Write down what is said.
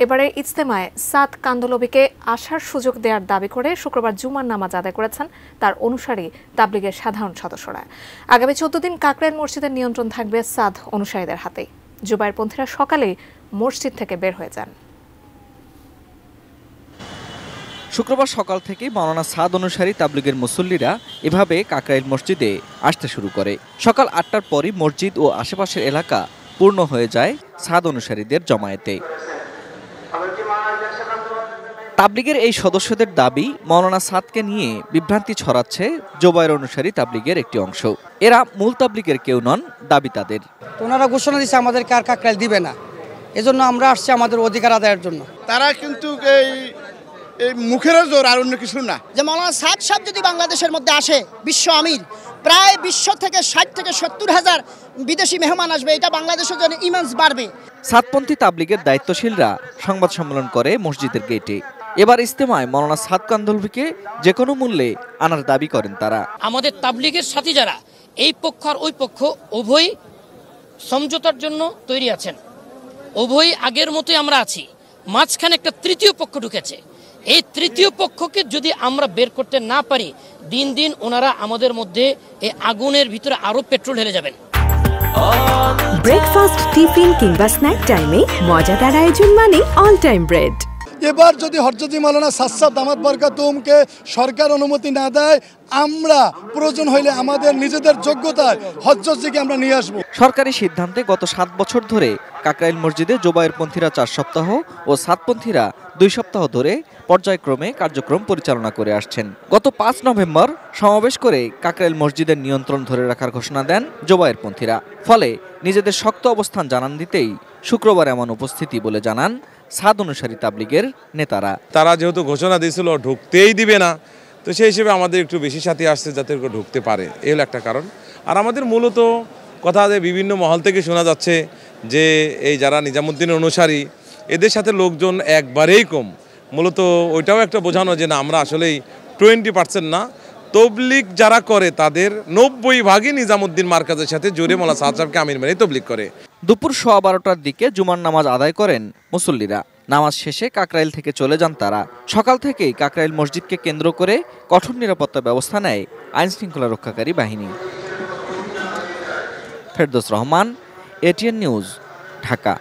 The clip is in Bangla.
এবারে ইজতেমায় সাদ কান্দলবিকে আসার সুযোগ দেওয়ার দাবি করে শুক্রবার জুমার নামাজ আদায় করেছেন তার অনুসারী তাবলিগের সাধারণ সদস্যরা। আগামী 14 দিন কাকরাইল মসজিদের নিয়ন্ত্রণ থাকবে সাদ অনুসারীদের হাতেই। জুবায়েরপন্থীরা সকালেই মসজিদ থেকে বের হয়ে যান। শুক্রবার সকাল থেকেই মাওলানা সাদ অনুসারী তাবলিগের মুসল্লিরা এভাবে কাকরাইল মসজিদে আসতে শুরু করে। সকাল 8টার পরই মসজিদ ও আশেপাশের এলাকা পূর্ণ হয়ে যায় সাদ অনুসারীদের জমায়েতে। তাবলিগের এই সদস্যদের দাবি, মাওলানা সাদকে নিয়ে বিভ্রান্তি ছড়াচ্ছে জুবায়ের অনুসারী তাবলিগের একটি অংশ। এরা মূল তাবলিগের কেউ নন, দাবি তাদের। ওনারা ঘোষণা দিচ্ছে আমাদেরকে আর কাকরাইল দিবে না, এজন্য আমরা আসছি আমাদের অধিকার আদায়ের জন্য। তারা কিন্তু এই মুখের জোর আর অন্য কিছু না। যে মাওলানা সাদ সাহেব যদি বাংলাদেশের মধ্যে আসে, বিশ্ব আমির, প্রায় বিশ্ব থেকে 60 থেকে 70 হাজার বিদেশি মেহমান আসবে, এটা বাংলাদেশের জন্য ইমেজ বাড়বে। সাদপন্থী তাবলিগের দায়িত্বশীলরা সংবাদ সম্মেলন করে মসজিদের গেটে। এবার ইজতেমায় মাওলানা সাদ কান্দলভিকে যে কোনো মূল্যে আনার দাবি করেন তারা। আমাদের তাবলিগের সাথী যারা এই পক্ষ আর ওই পক্ষ উভয় সমঝোতার জন্য তৈরি আছেন, উভয় আগের মতোই আমরা আছি। মাঝখানে একটা তৃতীয় পক্ষ ঢুকেছে। এই তৃতীয় পক্ষকে যদি আমরা বের করতে না পারি, দিন দিন ওনারা আমাদের মধ্যে এই আগুনের ভিতরে আরো পেট্রোল ঢেলে যাবেন। ব্রেকফাস্ট, টিফিন কিংবা স্ন্যাক টাইমে মজাদার আয়োজন মানে অল টাইম ব্রেড। এবার যদি হযরত মাওলানা সাদ সাহেব দামাত বরকাতুহুমকে সরকার অনুমতি না দেয়, আমরা প্রয়োজন হইলে আমাদের নিজেদের যোগ্যতায় হজ্জজিকে আমরা নিয়ে আসব। সরকারি সিদ্ধান্তে গত 7 বছর ধরে কাকরাইল মসজিদে জুবায়েরপন্থীরা 4 সপ্তাহ ও সাদপন্থীরা 2 সপ্তাহ ধরে পর্যায়ক্রমে কার্যক্রম পরিচালনা করে আসছেন। গত 5 নভেম্বর সমাবেশ করে কাকরাইল মসজিদের নিয়ন্ত্রণ ধরে রাখার ঘোষণা দেন জুবায়েরপন্থীরা। ফলে নিজেদের শক্ত অবস্থান জানান দিতেই শুক্রবার এমন উপস্থিতি বলে জানান সাদ অনুসারী তাবলিগের নেতারা। তারা যেহেতু ঘোষণা দিয়েছিল ঢুকতেই দিবে না, তো সেই হিসেবে আমাদের একটু বেশি সাথী আসছে যাতে ঢুকতে পারে, এই হলো একটা কারণ। আর আমাদের মূলত কথা বিভিন্ন মহল থেকে শোনা যাচ্ছে যে এই যারা নিজামুদ্দিনের অনুসারী, এদের সাথে লোকজন একবারেই কম। মূলত ওইটাও একটা বোঝানো যে না, আমরা আসলেই 20% না, তবলিগ যারা করে তাদের 90% নিজামুদ্দিন মার্কাজের সাথে জোরে মাওলানা সাদ সাহেবকে আমির মেনে তবলিগ করে। দুপুর 12:15টার দিকে জুমার নামাজ আদায় করেন মুসল্লিরা। নামাজ শেষে কাকরাইল থেকে চলে যান তারা। সকাল থেকেই কাকরাইল মসজিদকে কেন্দ্র করে কঠোর নিরাপত্তা ব্যবস্থা নেয় আইন শৃঙ্খলা রক্ষাকারী বাহিনী। Ferdous Rahman, ATN news, Dhaka.